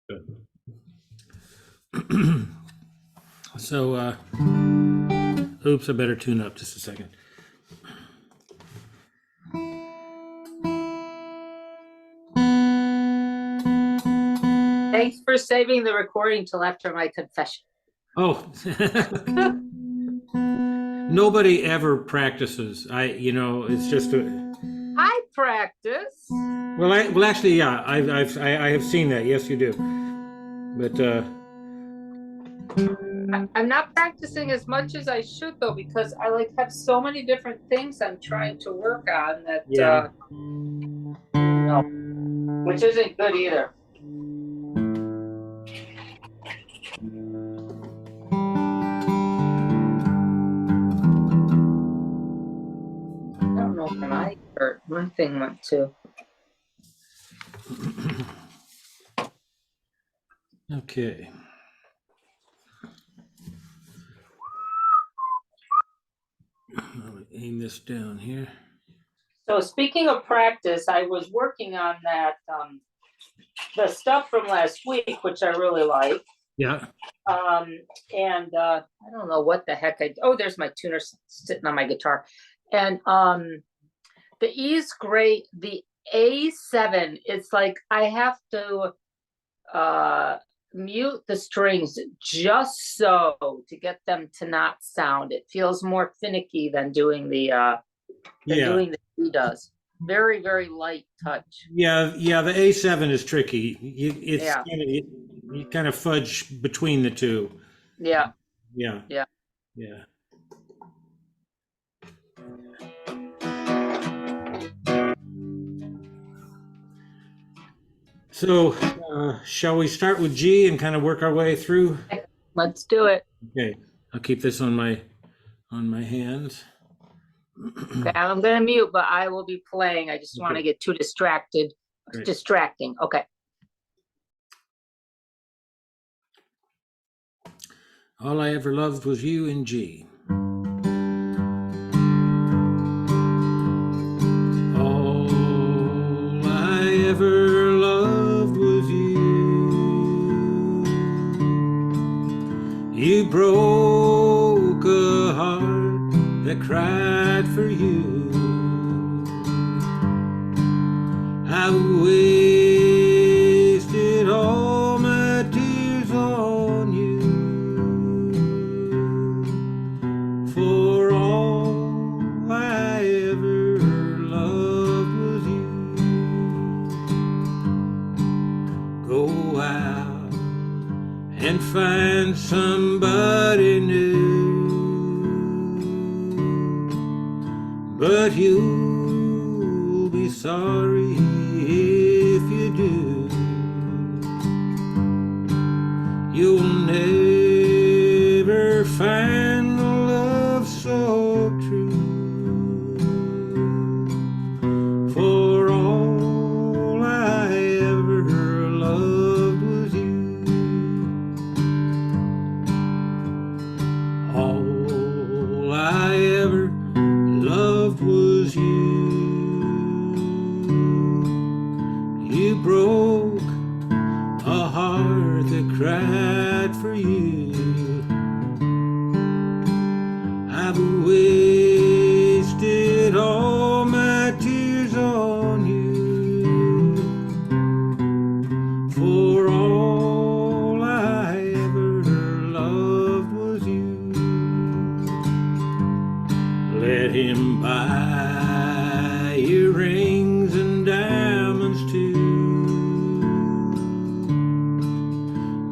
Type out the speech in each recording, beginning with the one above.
Good. So, oops, I better tune up just a second. Thanks for saving the recording till after my confession. Oh, nobody ever practices. It's just I practice. well, actually, yeah, I have seen that. Yes, you do. But I'm not practicing as much as I should though, because I have so many different things I'm trying to work on that yeah. no, which isn't good either. I don't know where my thing went to. Okay. I'll aim this down here. So speaking of practice, I was working on that the stuff from last week, which I really like. Yeah. And I don't know what the heck there's my tuner sitting on my guitar. And the E's great. The A7, it's like I have to mute the strings just so to get them to not sound. It feels more finicky than doing the doing the E does. Very, very light touch. Yeah, the A7 is tricky. You kind of fudge between the two. Yeah. Yeah. Yeah. Yeah. So, shall we start with G and kind of work our way through? Let's do it. Okay, I'll keep this on my hands. Okay, I'm gonna mute, but I will be playing. I just want to get too distracted. Great. Distracting. Okay. All I ever loved was you in G. All I ever loved was you. You broke a heart that cried for you. I wasted all my tears on you. For all I ever loved was you. Go out and find somebody new, but you'll be sorry if you do. You'll never find a love so true. For all I ever loved was you. All I ever loved was you. You broke a heart that cried for you. I've wasted all my tears on you. For all I ever loved was you. Let him buy you rings and diamonds too,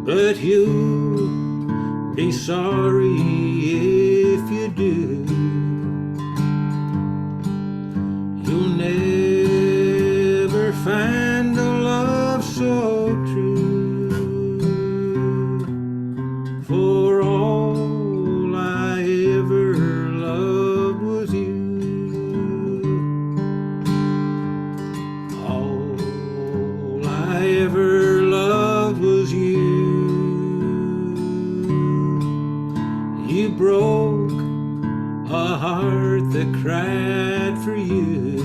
but you'll be sorry if you do. You'll never find a love so true. For all I ever loved was you. All I ever loved was you. You broke a heart that cried for you.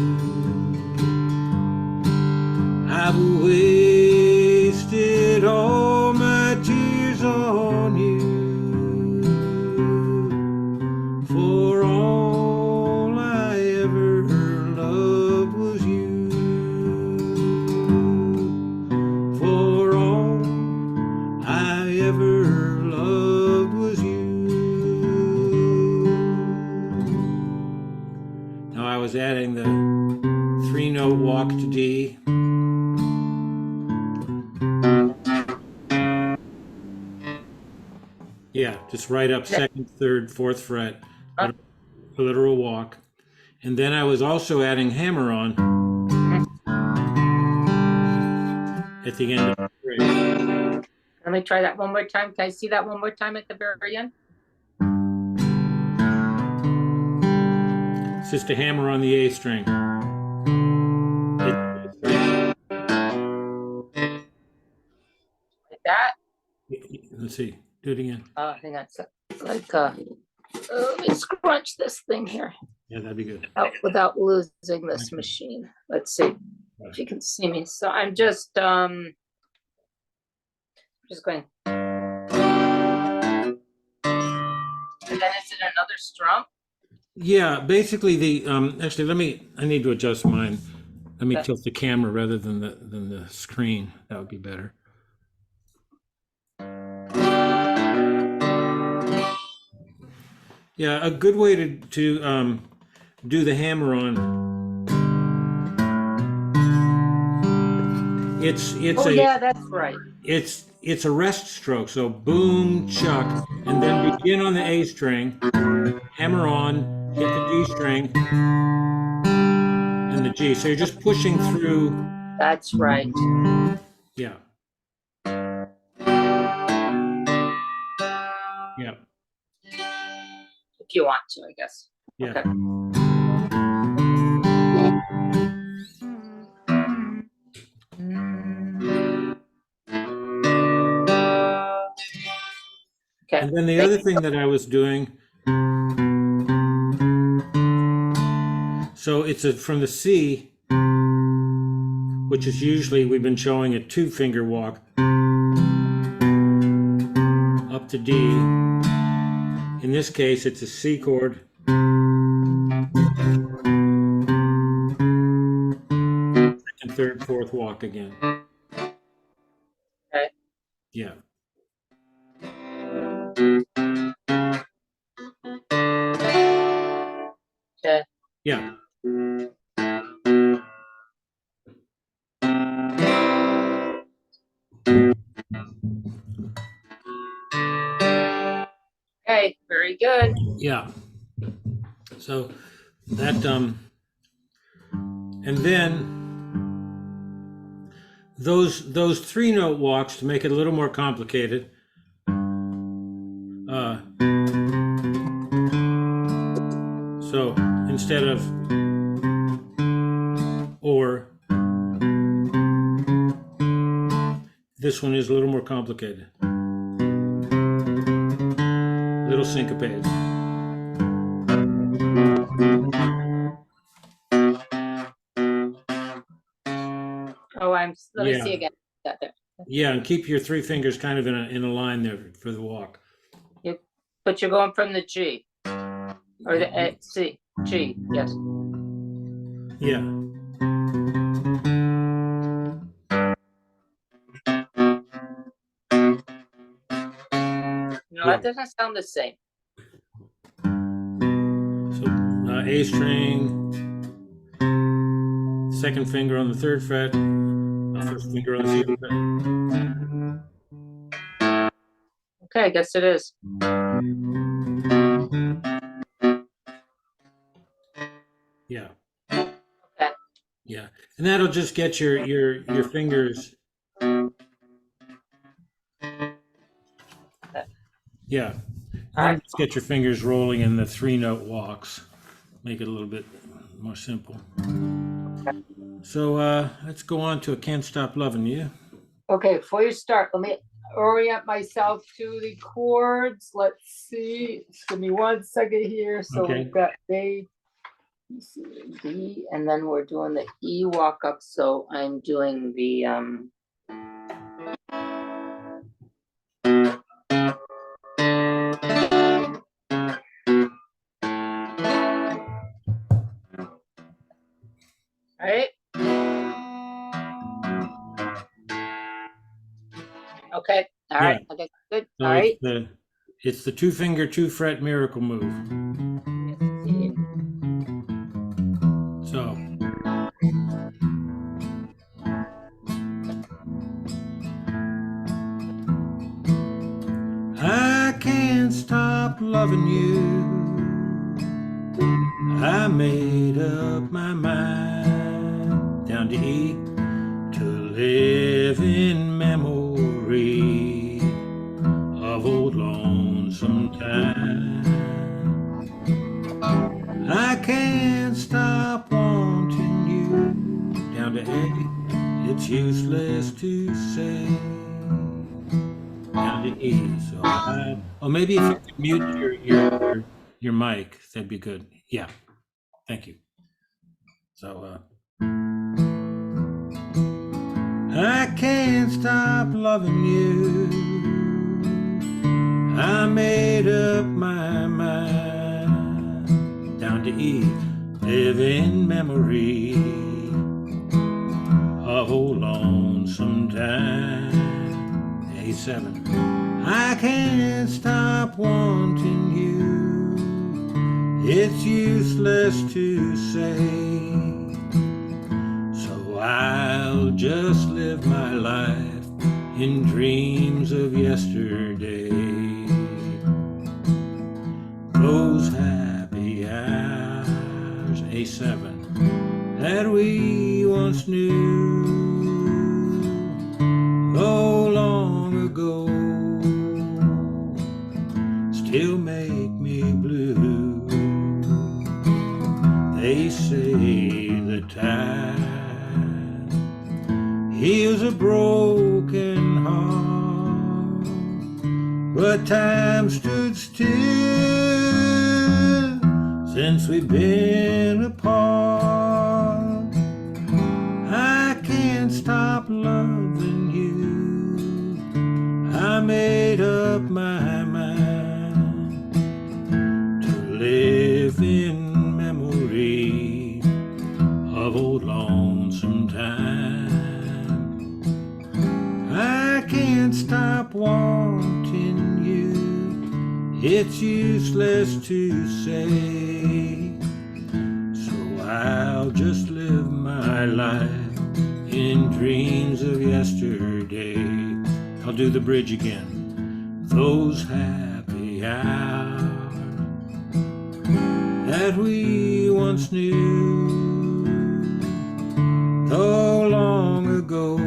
I've wasted all Yeah, just right up Yeah. second, third, fourth fret, Huh? a literal walk. And then I was also adding hammer on at the end of the string. Let me try that one more time. Can I see that one more time at the very end? It's just a hammer on the A string. Like that? Let's see. Do it again. Hang on. So it's like, let me scrunch this thing here Yeah, that'd be good. without losing this machine. Let's see if you can see me. So I'm just going. And then is it another strum? Yeah, basically the actually I need to adjust mine. Let me Okay. tilt the camera rather than the screen. That would be better. Yeah, a good way to do the hammer on. It's Oh yeah, that's right. it's a rest stroke. So boom, chuck, and then begin on the A string, hammer on, hit the D string, and the G. So you're just pushing through. That's right. Yeah. Yeah. If you want to, I guess. Yeah. Okay. Okay. And then the other thing that I was doing, so it's from the C, which is usually we've been showing a 2-finger walk, up to D. In this case, it's a C chord. Second, third, fourth walk again. Okay. Yeah. Okay. Yeah. Okay, very good. Yeah. So that and then those 3-note walks, to make it a little more complicated. So instead of or, this one is a little more complicated. Little syncopated. Oh, let me Yeah. see again. Got there. Yeah, and keep your 3 fingers kind of in a line there for the walk. But you're going from the G or the C. G, yes. Yeah. No, that doesn't sound the same. So A string, second finger on the 3rd fret, first finger on the 2nd fret. Okay, I guess it is. Yeah. Okay. Yeah, and that'll just get your fingers. Yeah, and just get your fingers rolling in the 3-note walks. Make it a little bit more simple. So let's go on to a Can't Stop Loving You. Okay, before you start, let me orient myself to the chords. Let's see. Just give me 1 second here. So Okay. we've got A, B, C, D, and then we're doing the E walk up. So I'm doing the all right. Okay. All right. Okay. Good. So All right. it's the 2-finger 2-fret miracle move. So I can't stop loving you. I made up my mind down to E to live in memory of old lonesome time. I can't stop wanting you down to A. It's useless to say down to E. So maybe if you could mute your mic, that'd be good. Yeah, thank you. So I can't stop loving you. I made up my mind down to E. Live in memory of old lonesome time. A7. I can't stop wanting you. It's useless to say. So I'll just live my life in dreams of yesterday. Those happy hours, A7, that we once knew, so long ago, still make me blue. They say the tide heals a broken heart, but time stood still since we've been apart. I can't stop loving you. I made up my mind to live in memory of old lonesome time. I can't stop wanting you. It's useless to say. So I'll just live my life in dreams of yesterday. I'll do the bridge again. Those happy hours that we once knew, so long ago,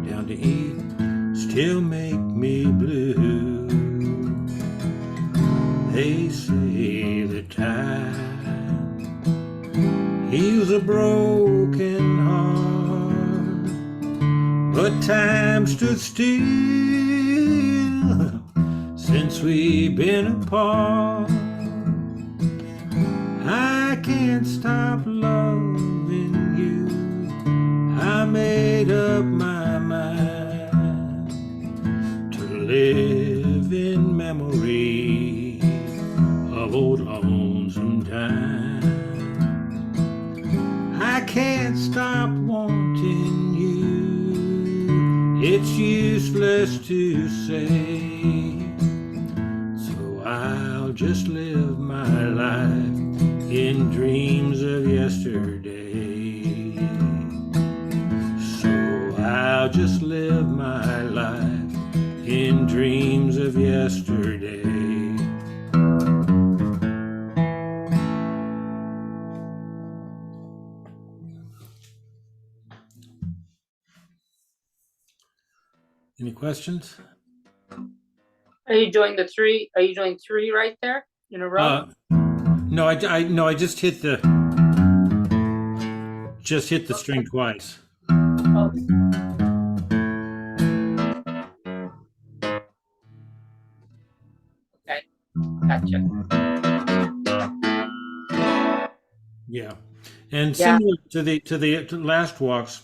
down to E, still make me blue. They say that time heals a broken heart, but time stood still since we've been apart. I can't stop loving you. I made up my mind to live in memory of old lonesome time. I can't stop wanting you. It's useless to say. So I'll just live my life in dreams of yesterday. So I'll just live my life in dreams of yesterday. Any questions? Are you doing the three? Are you doing three right there in a row? No, I just hit the string twice. Oh. Okay, gotcha. Yeah, and similar to the last walks.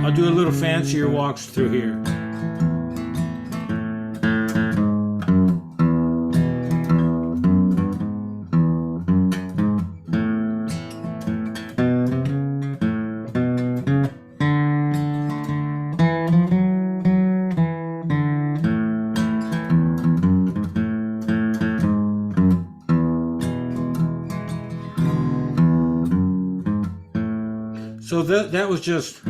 I'll do a little fancier walks through here. So that was just a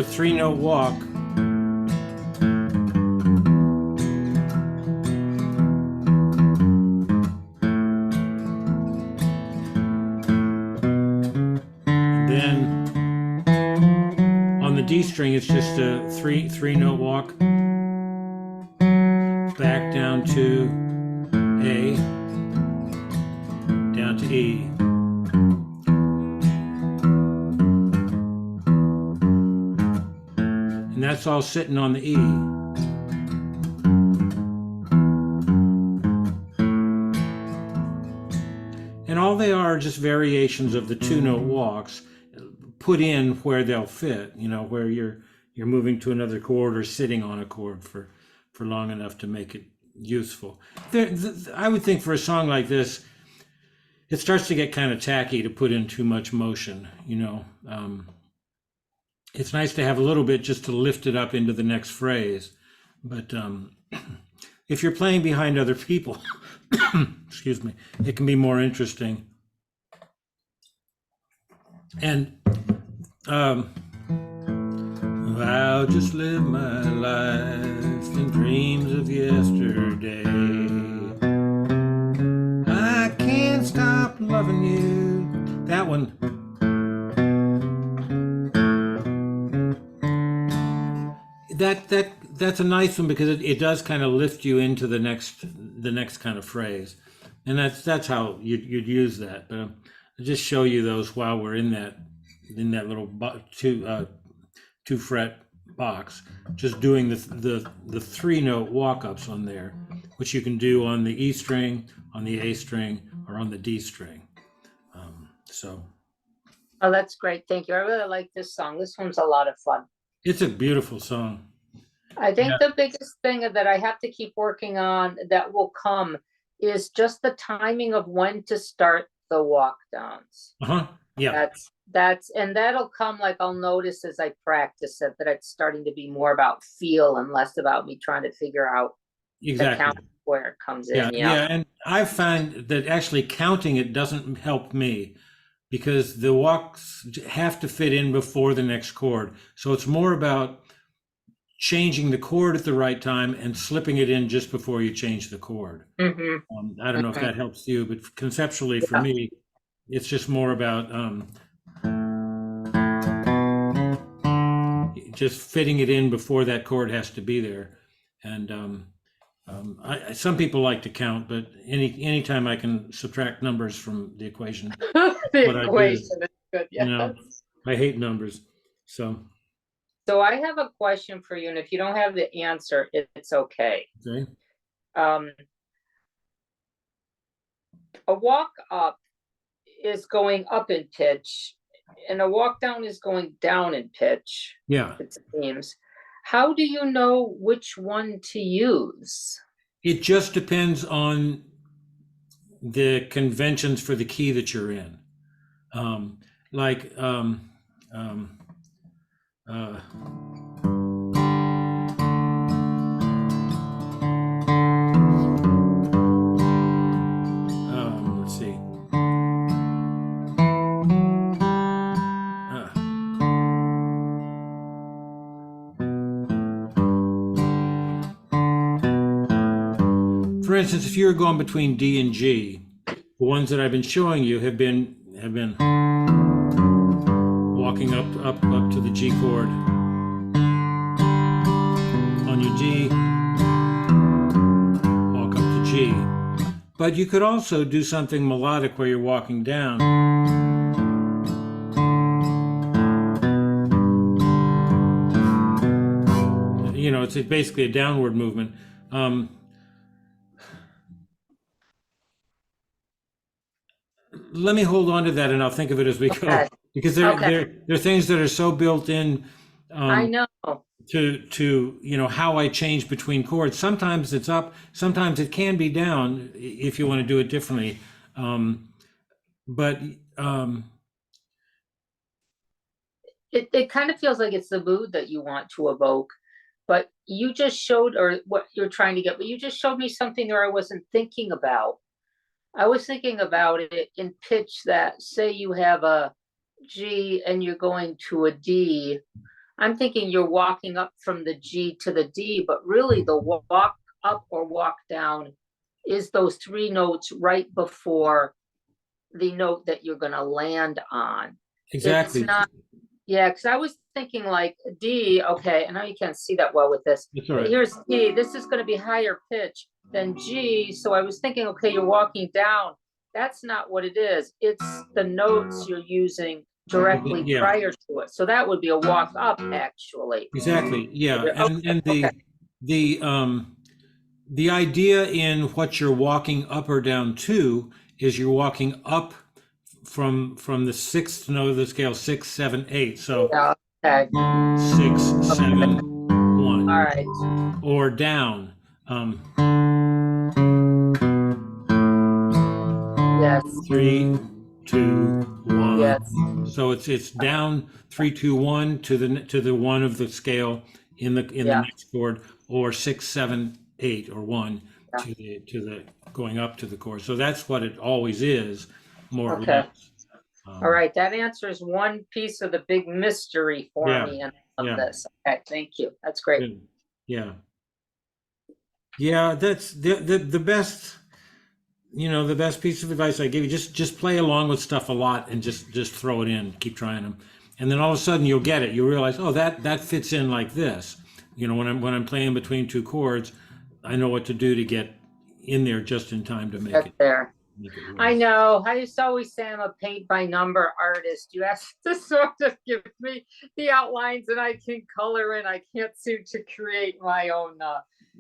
3-note walk. D string, it's just a three note walk back down to A, down to E. And that's all sitting on the E. And all they are just variations of the 2-note walks put in where they'll fit, you know, where you're moving to another chord or sitting on a chord for long enough to make it useful. I would think for a song like this, it starts to get kind of tacky to put in too much motion, you know. It's nice to have a little bit just to lift it up into the next phrase. But if you're playing behind other people, excuse me, it can be more interesting. And I'll just live my life in dreams of yesterday. I can't stop loving you. That one. That's a nice one because it does kind of lift you into the next kind of phrase, and that's how you'd use that. But I'll just show you those while we're in that little two fret box, just doing the 3-note walk-ups on there, which you can do on the E string, on the A string, or on the D string. Oh, that's great. Thank you. I really like this song. This one's a lot of fun. It's a beautiful song. I think the biggest thing that I have to keep working on that will come is just the timing of when to start the walk downs. Yeah. And that'll come, like, I'll notice as I practice it that it's starting to be more about feel and less about me trying to figure out exactly the count where it comes in. Yeah, and I find that actually counting it doesn't help me because the walks have to fit in before the next chord. So it's more about changing the chord at the right time and slipping it in just before you change the chord. Mm-hmm. I don't know if that helps you, but conceptually for me, it's just more about just fitting it in before that chord has to be there. And some people like to count, but anytime I can subtract numbers from the equation, the equation is good. Yeah. You know, I hate numbers. So I have a question for you, and if you don't have the answer, it's okay. Okay. A walk up is going up in pitch, and a walk down is going down in pitch. Yeah. It seems. How do you know which one to use? It just depends on the conventions for the key that you're in. Let's see. For instance, if you're going between D and G, the ones that I've been showing you have been walking up to the G chord on your D, walk up to G. But you could also do something melodic where you're walking down. You know, it's basically a downward movement. Let me hold on to that, and I'll think of it as we go, because there are things that are so built in. I know. To you know how I change between chords. Sometimes it's up, sometimes it can be down if you want to do it differently. It kind of feels like it's the mood that you want to evoke. but you just showed, or what you're trying to get, but you just showed me something there I wasn't thinking about. I was thinking about it in pitch that, say you have a G and you're going to a D. I'm thinking you're walking up from the G to the D, but really the walk up or walk down is those three notes right before the note that you're gonna land on. Exactly. It's not, yeah, because I was thinking like D, okay, I know you can't see that well with this, That's all but right. here's D, this is gonna be higher pitch than G, so I was thinking, okay, you're walking down. That's not what it is. It's the notes you're using directly Yeah. prior to it. So that would be a walk up, actually. Exactly. Yeah. And Okay. the idea in what you're walking up or down to is you're walking up from the sixth note of the scale, 6, 7, 8. So Yeah, okay, 6, 7, 1. all right, Or down. yes, 3, 2, 1. yes, So it's down 3, 2, 1 to the one of the scale in the Yeah. next chord, or 6, 7, 8, or 1 Yeah. to the going up to the chord. So that's what it always is, more or Okay. less. all right, that answers one piece of the big mystery for Yeah, me in yeah. this. Okay, thank you, that's great. Good. Yeah. Yeah, that's the best, the best piece of advice I give you. Just play along with stuff a lot and just throw it in, keep trying them. And then all of a sudden you'll get it. You realize, oh, that fits in like this. When I'm playing between two chords, I know what to do to get in there just in time to make That's it. there. Make it work. I know, I used to always say I'm a paint by number artist. You have to sort of give me the outlines and I can color in. I can't seem to create my own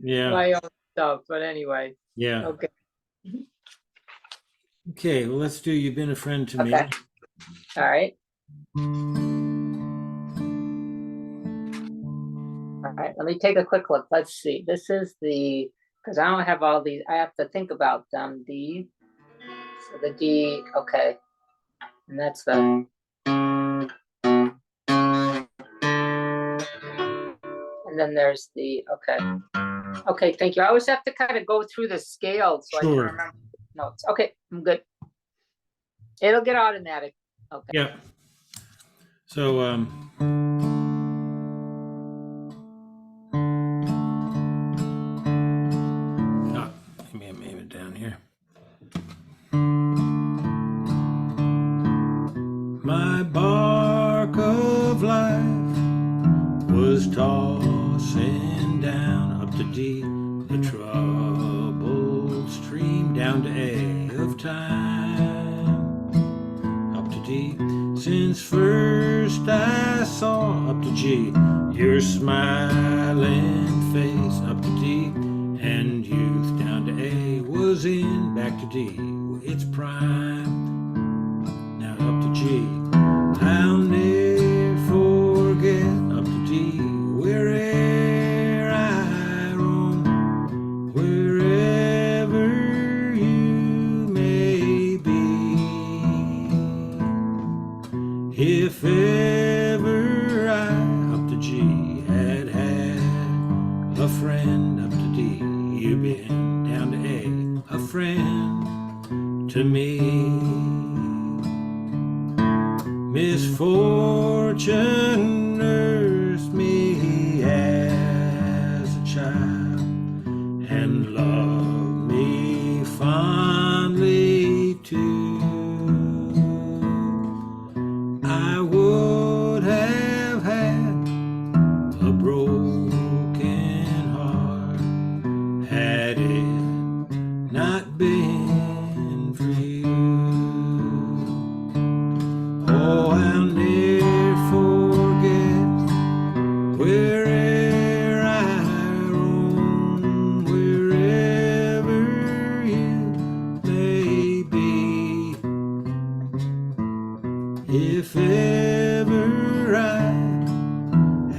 Yeah. stuff, but anyway, Yeah. okay. Okay, well, let's do You've Been a Friend to Me. Okay. All right. All right, let me take a quick look. Let's see. This is because I don't have all these, I have to think about them. So the D, okay. And that's the. And then there's the, okay. Okay, thank you. I always have to kind of go through the scale so I can Sure. remember notes. Okay, I'm good. It'll get automatic. Okay. Yeah. So, let me aim it down here. My bark of life was tossing down up to D, the troubled stream down to A of time, up to D. Since first I saw up to G, your smiling face up to D, and youth down to A was in back to D, its prime. Now up to G, I'll never forget up to D, where'er I roam, wherever you may be. If ever I up to G had a friend up to D, you've been down to A friend to me. Misfortune nursed me as a child and loved me fondly too. I would have had a broken heart had it not been for you. Oh, I'll never forget where'er I roam, wherever you may be. If ever I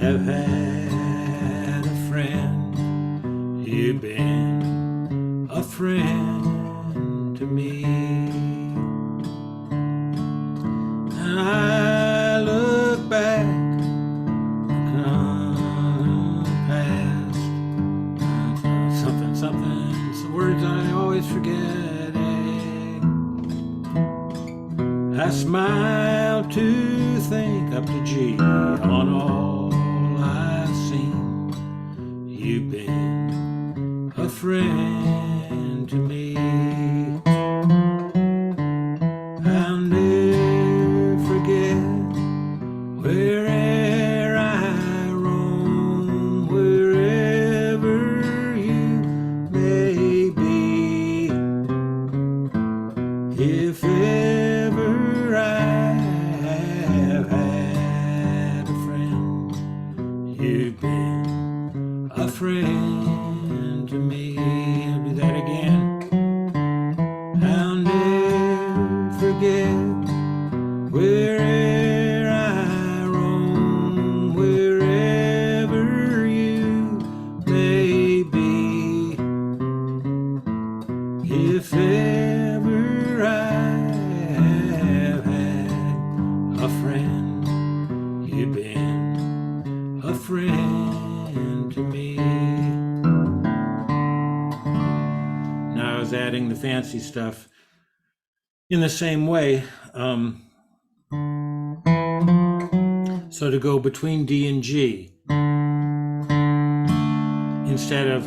have had a friend, you've been a friend to me. And I look back, come past while to think up to G on all I've seen. You've been a friend to me. I'll never forget where'er I roam, wherever you may be. If ever I have had a friend, you've been a friend to me. I'll do that again. I'll never forget where'er I roam, wherever you may be. If ever I have had a friend, you've been a friend to me. Now I was adding the fancy stuff in the same way. So to go between D and G, instead of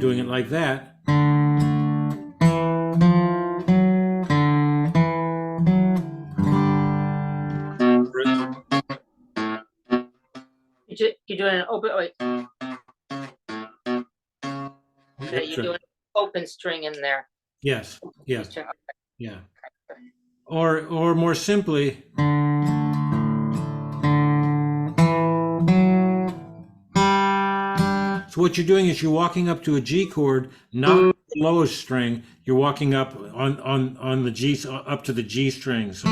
doing it like that, You're doing an open, wait. Okay, you're doing an open string in there. yes, yeah, String, yeah. Or more simply, so what you're doing is you're walking up to a G chord, not the lowest string. You're walking up on the G, up to the G string. So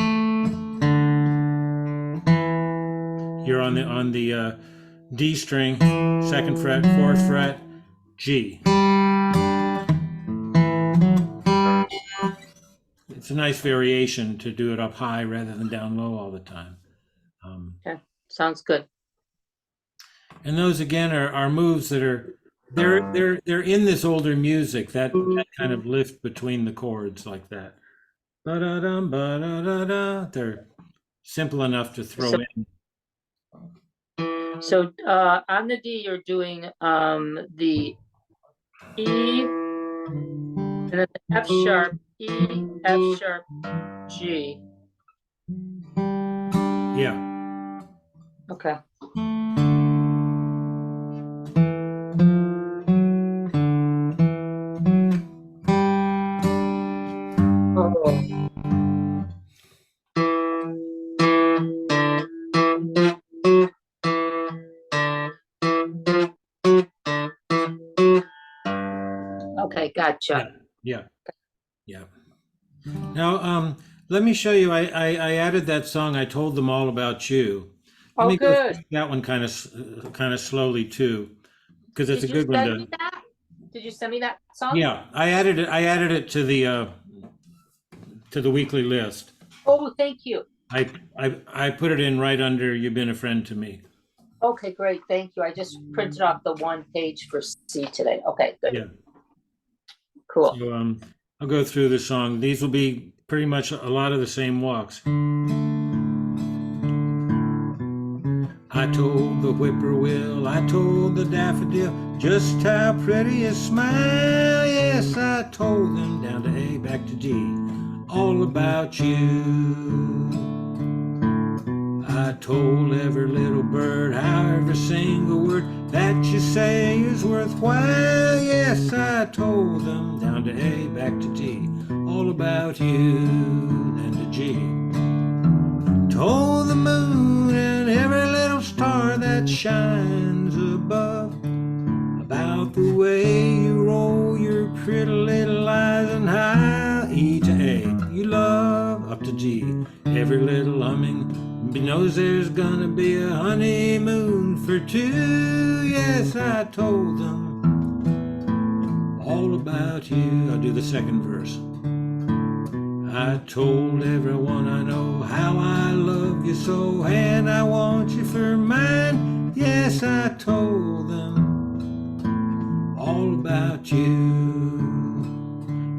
you're on the D string, 2nd fret, 4th fret, G. It's a nice variation to do it up high rather than down low all the time. Okay, sounds good. And those again are moves that are they're in this older music, that kind of lift between the chords like that. Ba-da-dum, ba-da-da-da. They're simple enough to throw in. So on the D, you're doing the E, and then the F sharp, E, F sharp, G. Yeah. Okay. Okay, gotcha. Yeah. Now, let me show you. I added that song. I told them all about you. Let Oh, me go good. through that one kind of slowly too, because it's a Did you good one send me to. that? Did you send me that song? Yeah, I added it. I added it to the weekly list. Oh, thank you. I put it in right under "You've Been a Friend to Me." Okay, great. Thank you. I just printed off the one page for C today. Okay, good. Yeah. Cool. So I'll go through the song. These will be pretty much a lot of the same walks. I told the whippoorwill, I told the daffodil, just how pretty a smile. Yes, I told them down to A, back to G, all about you. I told every little bird how every single word that you say is worthwhile. Yes, I told them down to A, back to G, all about you, then to G. Told the moon and every little star that shines above about the way you roll your pretty little eyes, and how E to A you love, up to G, every little humming knows there's gonna be a honeymoon for two. Yes, I told them all about you. I'll do the second verse. I told everyone I know how I love you so, and I want you for mine. Yes, I told them all about you.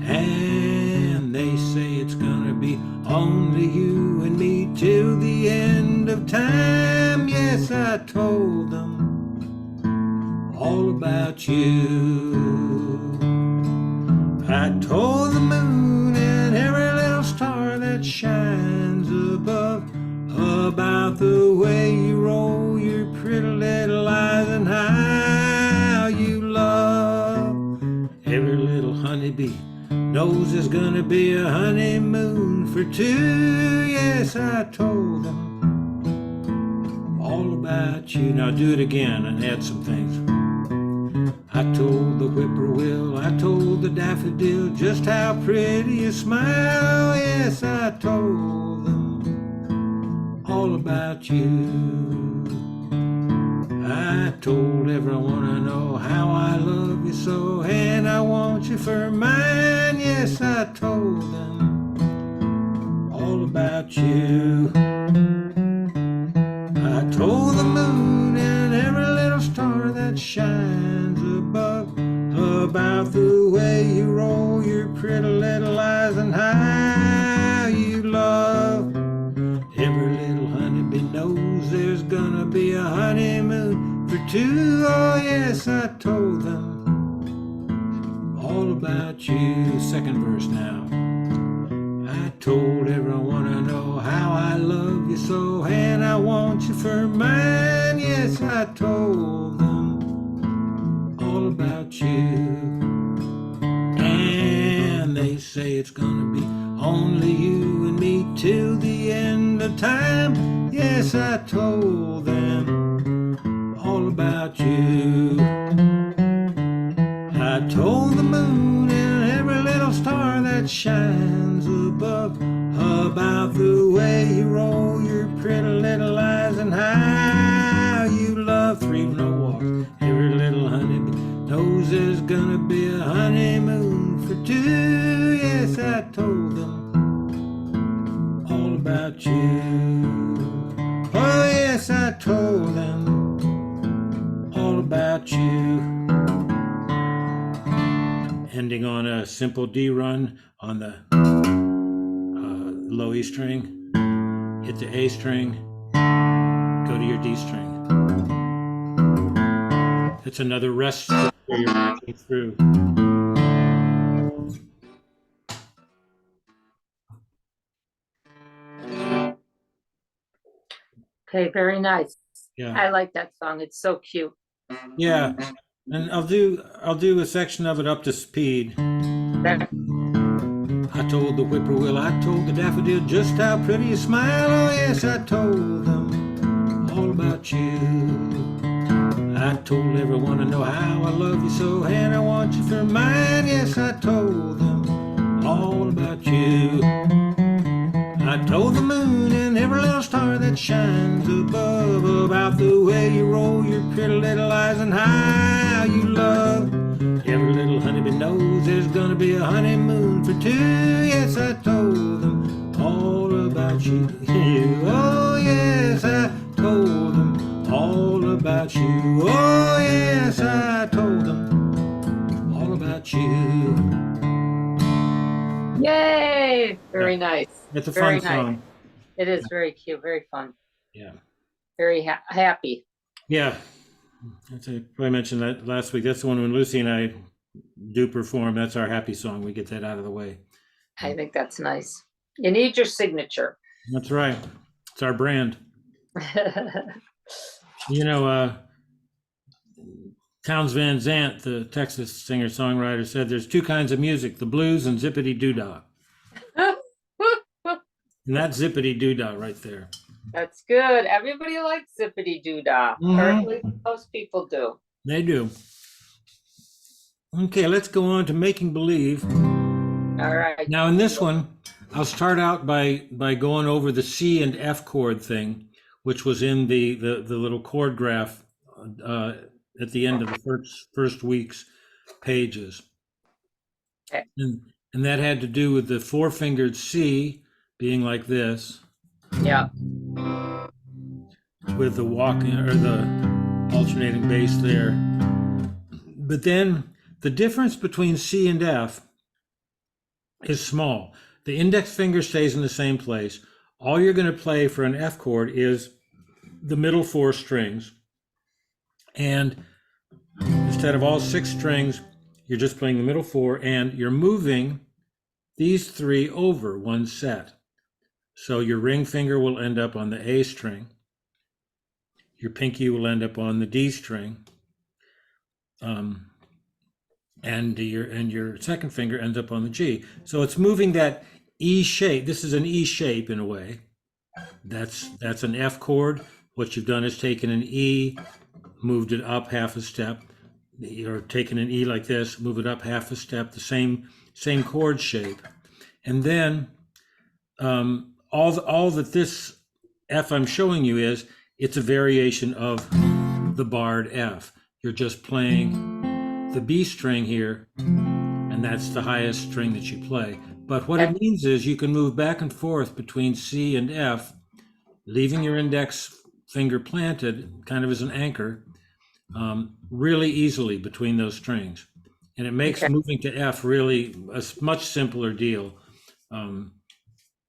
And they say it's gonna be be only you and me till the end of time. Yes, I told them all about you. I told the moon and every little star that shines above about the way you roll your pretty little eyes and how you love every little honeybee knows there's gonna be a honeymoon for two. Yes, I told them all about you. Now do it again and add some things. I told the whippoorwill, I told the daffodil just how pretty you smile. Yes, I told them all about you. I told everyone I know how I love you so, and I want you for mine. Yes, I told them all about you. I told the moon and every little star that shines above about the way you roll your pretty little eyes and how you love every little honeybee knows there's gonna be a honeymoon for two. Oh yes, I told them all about you. Second verse now. I told everyone I know how I love you so, and I want you for mine. Yes, I told them all about you. And they say it's gonna be only you and me till the end of time. Yes, I told them all about you. I told the moon and every little star that shines above about the way you roll your pretty little eyes and how you love three no walk. Every little honeybee knows there's gonna be a honeymoon for two. Yes, I told them all about you. Oh yes, I told them all about you. Ending on a simple D run on the low E string, hit the A string, go to your D string. It's another rest where you're walking through. Okay, very nice. Yeah, I like that song. It's so cute. yeah, and I'll do a section of it up to speed. I told the whippoorwill, I told the daffodil just how pretty you smile. Oh yes, I told them all about you. I told everyone I know how I love you so, and I want you for mine. Yes, I told them all about you. I told the moon and every little star that shines above about the way you roll your pretty little eyes and how you love every little honeybee knows there's gonna be a honeymoon for two. Yes, I told them all about you. Oh yes, I told them all about you. Oh yes, I told them all about you. Yay! Very nice. It's a Very fun song. It is very cute, very fun, Yeah. very happy. Yeah. I mentioned that last week. That's the one when Lucy and I do perform. That's our happy song. We get that out of the way. I think that's nice. You need your signature. That's right. It's our brand. You know, Townes Van Zandt, the Texas singer-songwriter, said there's two kinds of music, the blues and zippity-doo-dah. And that's zippity-doo-dah right there. That's good. Everybody likes zippity doo dah. Or at least most people do. They do. Okay, let's go on to Making Believe. All right. Now in this one, I'll start out by going over the C and F chord thing, which was in the little chord graph at the end of the first week's pages. Okay. And that had to do with the four-fingered C being like this, Yeah. with the walking or the alternating bass there. But then the difference between C and F is small. the index finger stays in the same place. All you're going to play for an F chord is the middle 4 strings. And instead of all 6 strings, you're just playing the middle 4, and you're moving these 3 over one set. So your ring finger will end up on the A string. Your pinky will end up on the D string. And your second finger ends up on the G. So it's moving that E shape. This is an E shape in a way. That's an F chord. What you've done is taken an E, moved it up half a step, or taken an E like this, move it up half a step, the same chord shape. And then all that this F I'm showing you is, it's a variation of the barred F. You're just playing the B string here, and that's the highest string that you play. But what it means is you can move back and forth between C and F, leaving your index finger planted kind of as an anchor, really easily between those strings. And it makes moving to F really a much simpler deal. I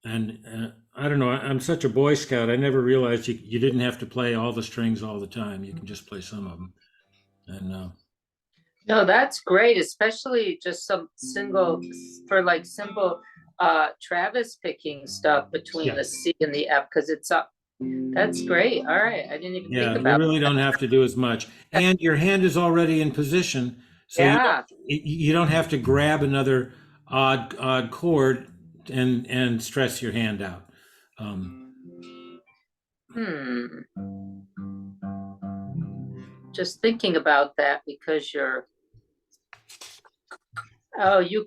don't know, I'm such a Boy Scout, I never realized you didn't have to play all the strings all the time. You can just play some of them. And no, that's great, especially just some simple Travis picking stuff between the C and the F, because it's up. That's great. All right, I didn't even think about you really don't have to do as much, and your hand is already in position, so you don't have to grab another odd chord and stress your hand out. Just thinking about that, because you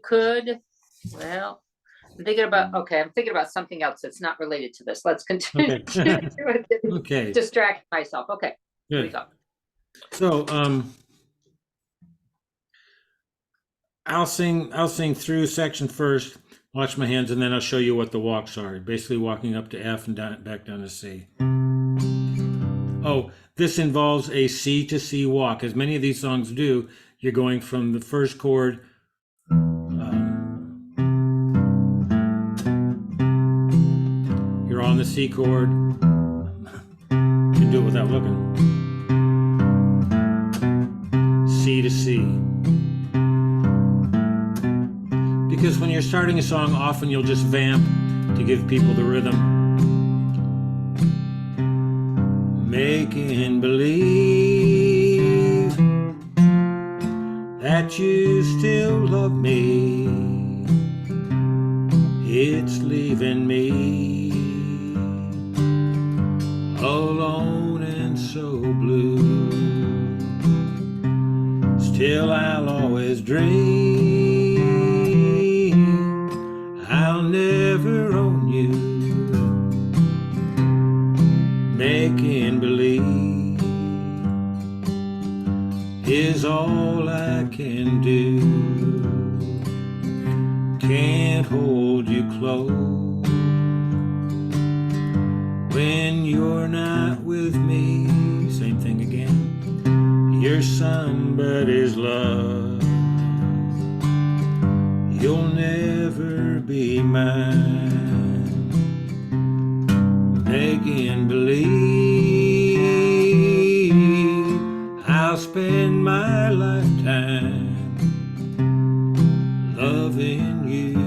could, well, I'm thinking about something else that's not related to this. Let's continue. Okay. Distract myself. Okay. Good. Here we go. So I'll sing through section first, watch my hands, and then I'll show you what the walks are. Basically walking up to F and back down to C. Oh, this involves a C to C walk. As many of these songs do, you're going from the first chord you're on the C chord. You can do it without looking. C to C. Because when you're starting a song, often you'll just vamp to give people the rhythm. Making believe that you still love me, it's leaving me alone and so blue. Still I'll always dream I'll never own you. Making believe is all I can do. Can't hold you close when you're not with me. Same thing again. You're somebody's love. You'll never be mine. Making believe I'll spend my lifetime loving you,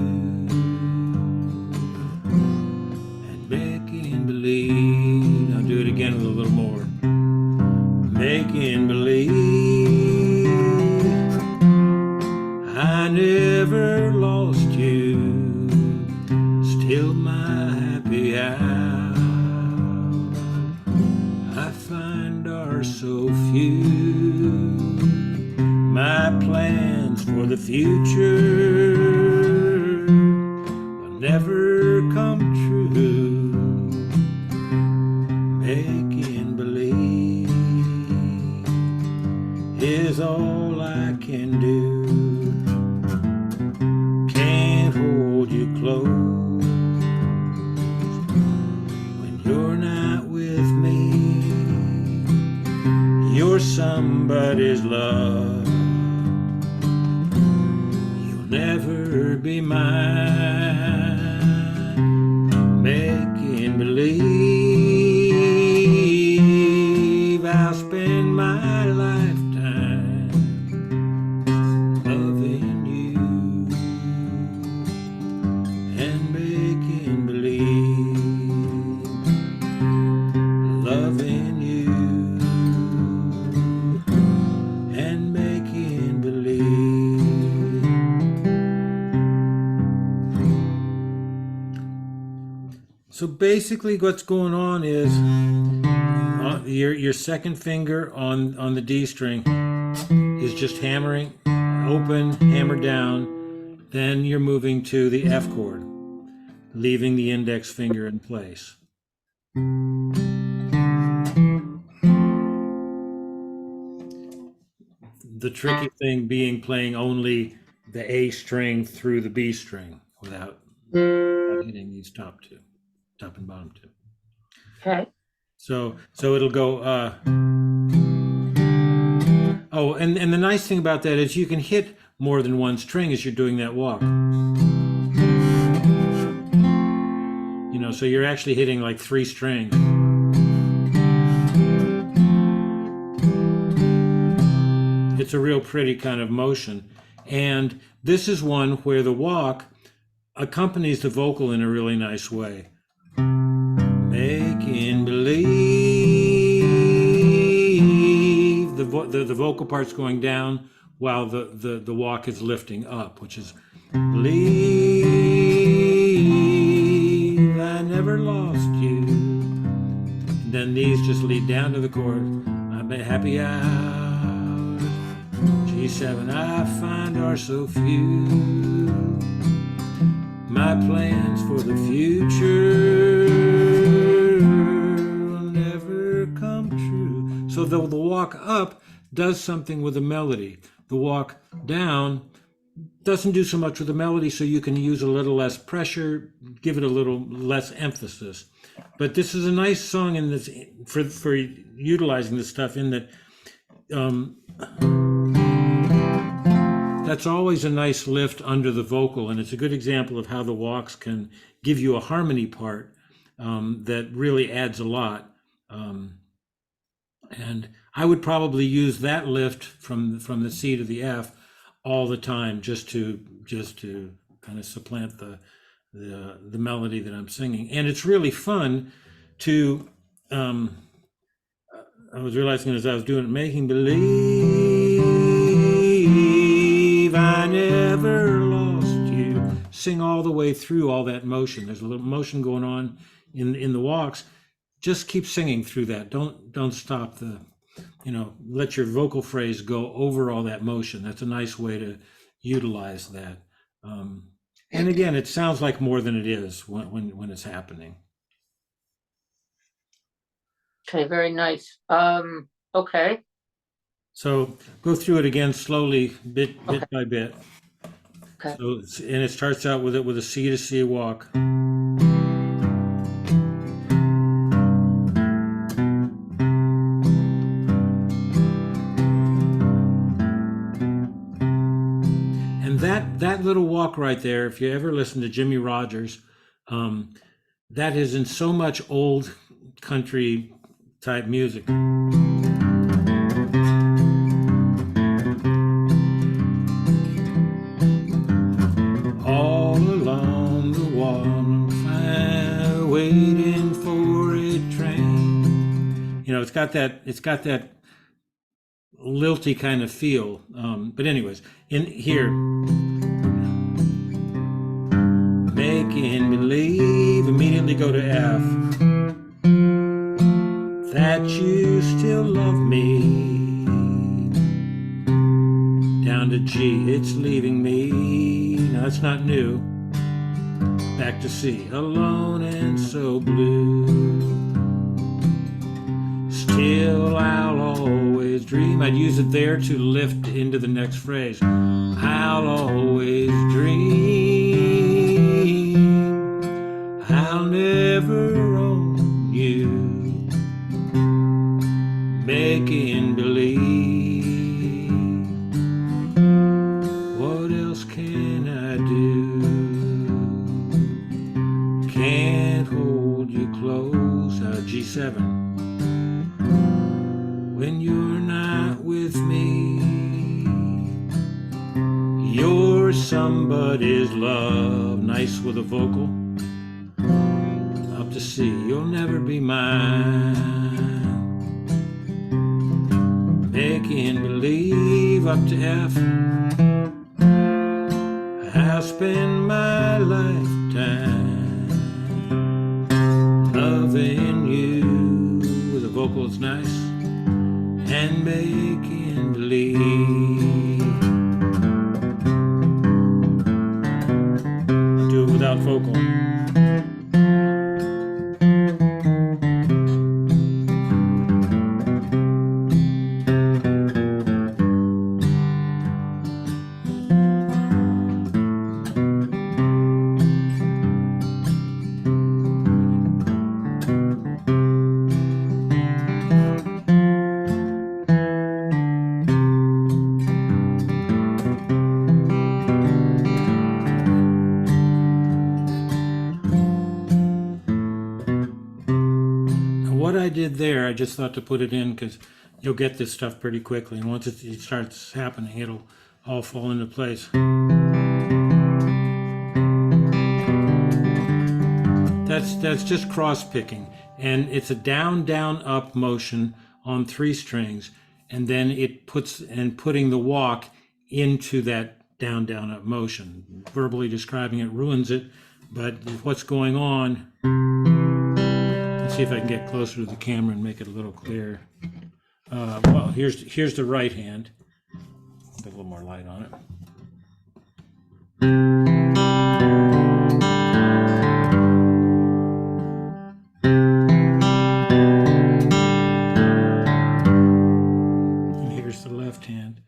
and making believe. I'll do it again with a little more. Making believe I never lost you, still my happy hour. I find are so few. My plans for the future will never come true. Making believe is all I can do. Can't hold you close when you're not with me. You're somebody's love. You'll never be mine. So basically what's going on is your second finger on the D string is just hammering open, hammer down, then you're moving to the F chord, leaving the index finger in place. The tricky thing being playing only the A string through the B string without hitting these top and bottom two. Okay. So it'll go. Oh, and the nice thing about that is you can hit more than one string as you're doing that walk. You know, so you're actually hitting like 3 strings. It's a real pretty kind of motion. And this is one where the walk accompanies the vocal in a really nice way. Making believe. The vocal part's going down while the walk is lifting up, which is believe I never lost you. And then these just lead down to the chord. I've been happy hours. G7 I find are so few. My plans for the future will never come true. So the walk up does something with the melody. The walk down doesn't do so much with the melody, so you can use a little less pressure, give it a little less emphasis. But this is a nice song in this for utilizing this stuff in that that's always a nice lift under the vocal, and it's a good example of how the walks can give you a harmony part that really adds a lot. And I would probably use that lift from the C to the F all the time, just to kind of supplant the melody that I'm singing. And it's really fun to. I was realizing as I was doing it, making believe I never lost you. Sing all the way through all that motion. There's a little motion going on in the walks. Just keep singing through that. Don't stop let your vocal phrase go over all that motion. That's a nice way to utilize that. And again, it sounds like more than it is when it's happening. Okay, very nice. Okay. So go through it again slowly, bit by bit. Okay. So and it starts out with a C to C walk. And that little walk right there, if you ever listen to Jimmie Rodgers, that is in so much old country type music. All along the wall, waiting for a train. You know, it's got that lilty kind of feel. But anyways, in here, making believe, immediately go to F. That you still love me. Down to G, it's leaving me. Now that's not new. Back to C, alone and so blue. Still I'll always dream. I'd use it there to lift into the next phrase. I'll always dream. I'll never own you. Making believe. What else can I do? Can't hold you close. G7. When you're not with me, you're somebody's love. Nice with a vocal. Up to C. You'll never be mine. Making believe. Up to F. I'll spend my lifetime loving you with a vocal that's nice and making believe. I'll do it without vocal. What I did there, I just thought to put it in because you'll get this stuff pretty quickly, and once it starts happening, it'll all fall into place. That's just cross picking, and it's a down, down, up motion on 3 strings, and then it putting the walk into that down, down, up motion. Verbally describing it ruins it, but what's going on. See if I can get closer to the camera and make it a little clearer. Well, here's the right hand. Put a little more light on it. And here's the left hand.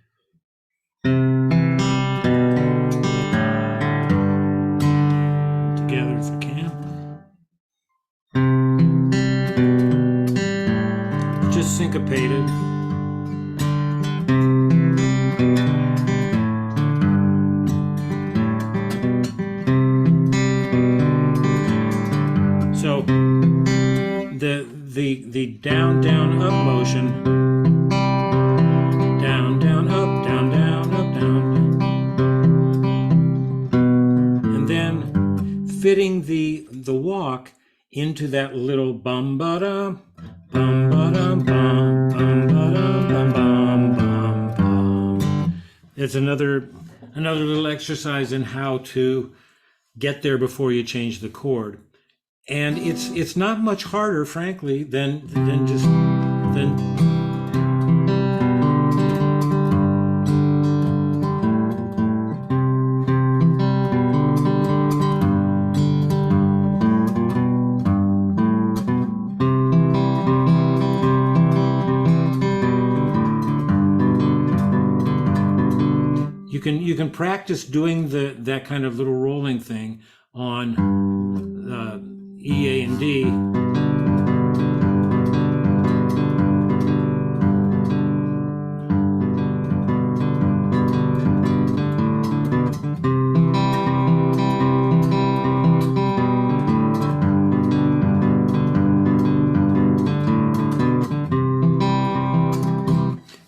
Together if I can. Just syncopated. So the down down up motion, down down up down down up down, and then fitting the walk into that little bum ba dum. Bum, ba-dum, bum, bum, ba-dum, bum, bum, bum, bum. It's another little exercise in how to get there before you change the chord, and it's not much harder, frankly, than. You can practice doing that kind of little rolling thing on E, A, and D.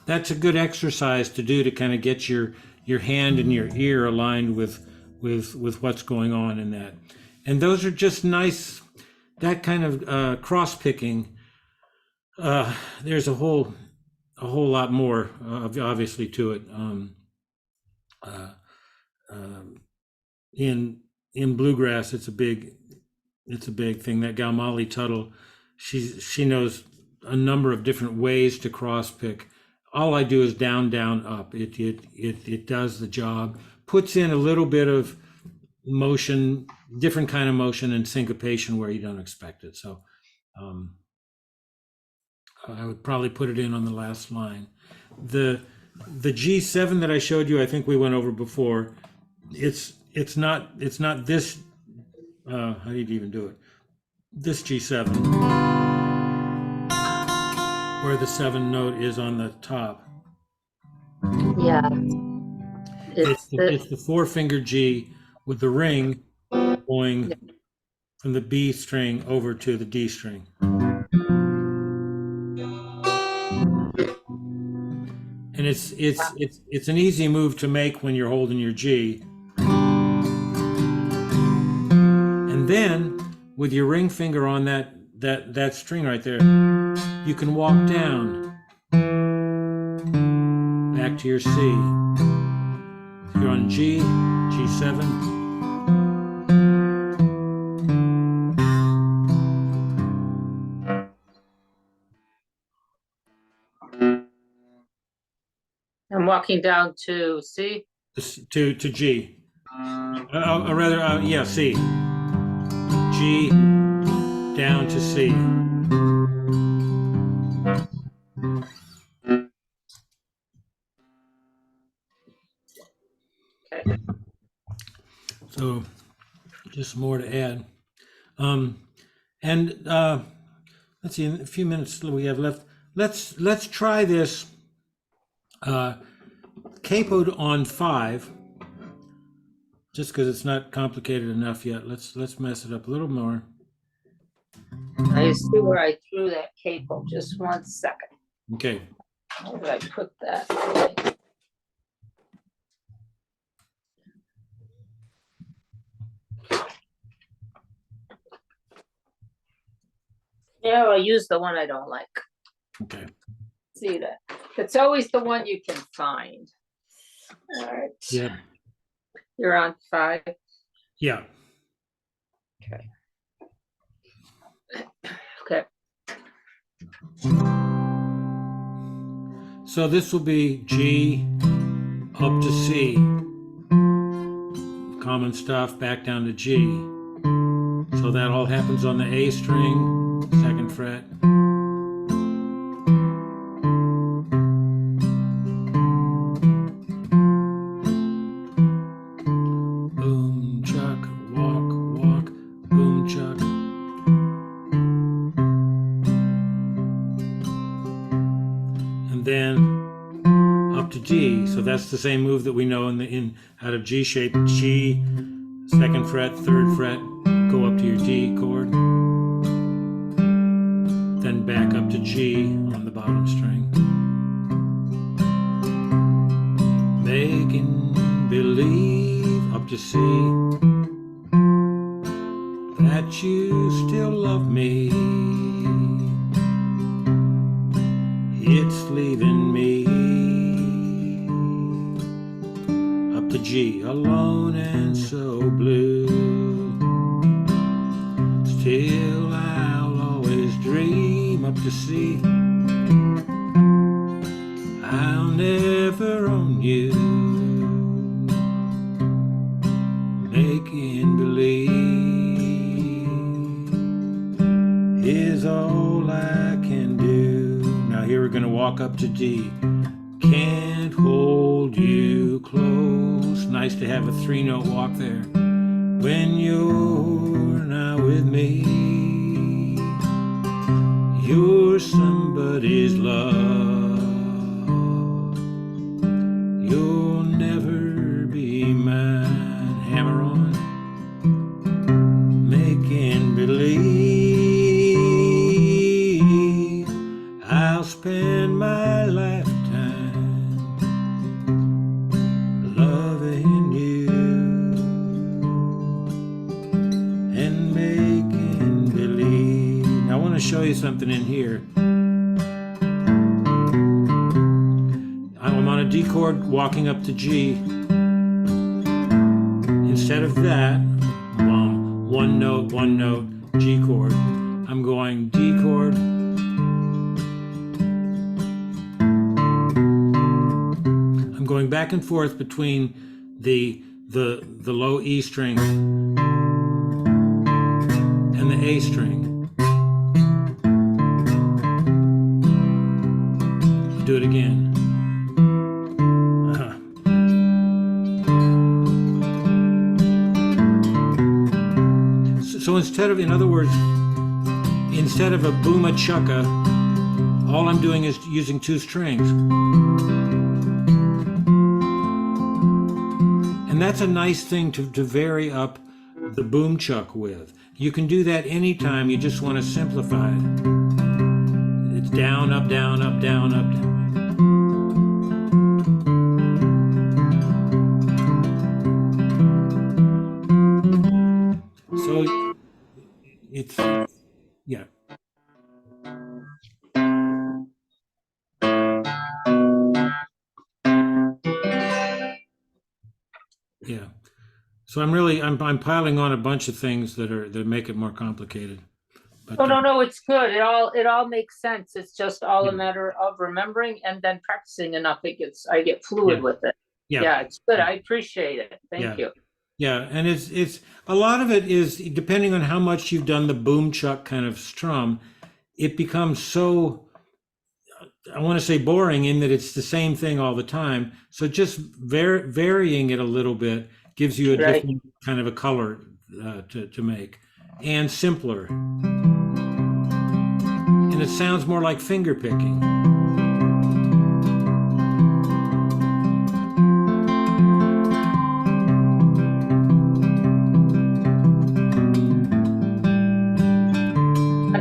That's a good exercise to do to kind of get your hand and your ear aligned with what's going on in that. And those are just nice, that kind of cross picking. There's a whole lot more obviously to it. In bluegrass, it's a big thing. That gal Molly Tuttle, she knows a number of different ways to cross pick. All I do is down, down, up. It does the job. Puts in a little bit of motion, different kind of motion and syncopation where you don't expect it. So I would probably put it in on the last line. The G7 that I showed you, I think we went over before. It's not this. How do you even do it? This G7. Where the 7 note is on the top. Yeah. It's the 4-finger G with the ring going from the B string over to the D string. And it's an easy move to make when you're holding your G. And then with your ring finger on that string right there, you can walk down back to your C. You're on G, G7. walking down to C. To G. Or rather, yeah, C. G down to C. Okay. So just more to add. And let's see, in a few minutes we have left. Let's try this capoed on 5, just because it's not complicated enough yet. Let's mess it up a little more. I see where I threw that capo. Just 1 second. Okay. Where did I put that? Yeah, I use the one I don't like. Okay. See that? It's always the one you can find. All right. Yeah. You're on 5. Yeah. Okay. Okay. So this will be G up to C. Common stuff back down to G. So that all happens on the A string, 2nd fret. Boom, chuck, walk, walk, boom, chuck. And then up to G. So that's the same move that we know in out of G shape. G, 2nd fret, 3rd fret, go up to your D chord. Then back up to G on the bottom string. Making believe up to C that you still love me. It's leaving me up to G, alone and so blue. Still I'll always dream up to C. I'll never own you. Making believe is all I can do. Now here we're going to walk up to D. Can't hold you close. Nice to have a 3-note walk there. When you're not with me, you're somebody's love. You'll never be mine. Hammer on. Making believe I'll spend my lifetime loving you and making believe. Now I want to show you something in here. I'm on a D chord walking up to G. Instead of that, one note, G chord. I'm going D chord. I'm going back and forth between the low E string and the A string. Do it again. So instead of, in other words, instead of a booma chukka, all I'm doing is using 2 strings. And that's a nice thing to vary up the boom chuck with. You can do that anytime you just want to simplify it. It's down, up, down, up, down, up, down. So it's, yeah. Yeah. So I'm piling on a bunch of things that make it more complicated. But Oh, no, it's good. It all makes sense. It's just all Yeah. a matter of remembering and then practicing enough. I get fluid Yeah. with it. Yeah. Yeah, it's good. I appreciate it. Thank you. Yeah, and it's a lot of it is depending on how much you've done the boom chuck kind of strum, it becomes so, I want to say boring in that it's the same thing all the time. So just varying it a little bit gives you a Right. different kind of a color to make, and simpler. And it sounds more like finger picking.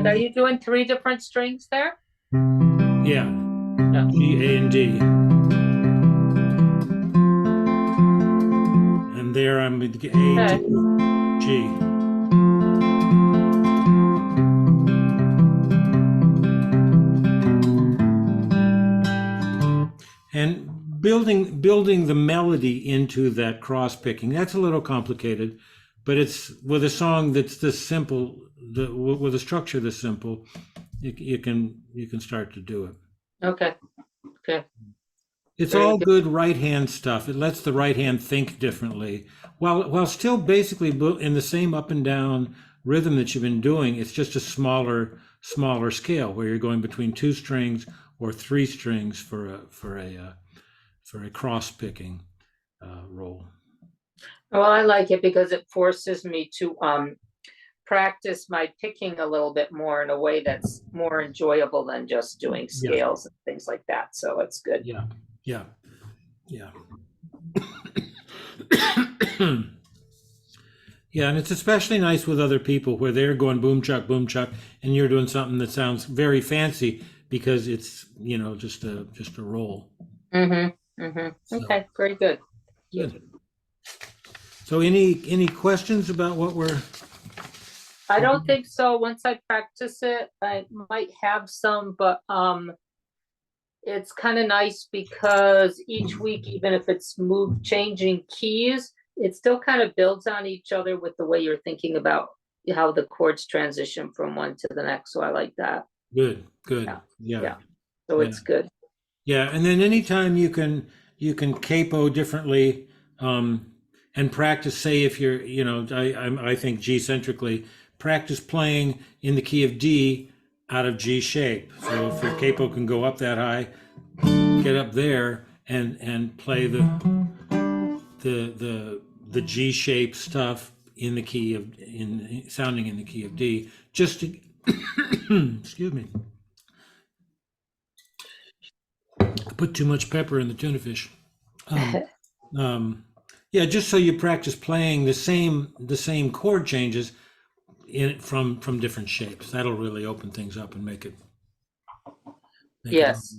Are you doing 3 different strings there? Yeah, Yeah. G, A, and D. And there I'm with A, Okay. D, G. And building the melody into that cross picking, that's a little complicated, but it's with a song that's this simple, with a structure this simple, you can start to do it. Okay. Okay. It's Very all good. good right hand stuff. It lets the right hand think differently, while still basically in the same up and down rhythm that you've been doing. It's just a smaller scale where you're going between 2 strings or 3 strings for a cross picking roll. Well, I like it because it forces me to practice my picking a little bit more in a way that's more enjoyable than just doing Yeah. scales and things like that. So it's good. Yeah, yeah, yeah. Yeah, and it's especially nice with other people where they're going boom chuck, and you're doing something that sounds very fancy because it's just a roll. Mm-hmm. Mm-hmm. So, Okay. Very good. good. So any questions about what we're? I don't think so. Once I practice it, I might have some, but it's kind of nice because each week, even if it's changing keys, it still kind of builds on each other with the way you're thinking about how the chords transition from one to the next. So I like that. Good. Yeah. Yeah. So Yeah. it's good. Yeah, and then anytime you can capo differently, and practice. Say if you're, I think G centrically, practice playing in the key of D out of G shape. So if your capo can go up that high, get up there and play the G shape stuff in the key of sounding in the key of D. Just to excuse me. Put too much pepper in the tuna fish. Yeah, just so you practice playing the same chord changes from different shapes. That'll really open things up and make it Yes.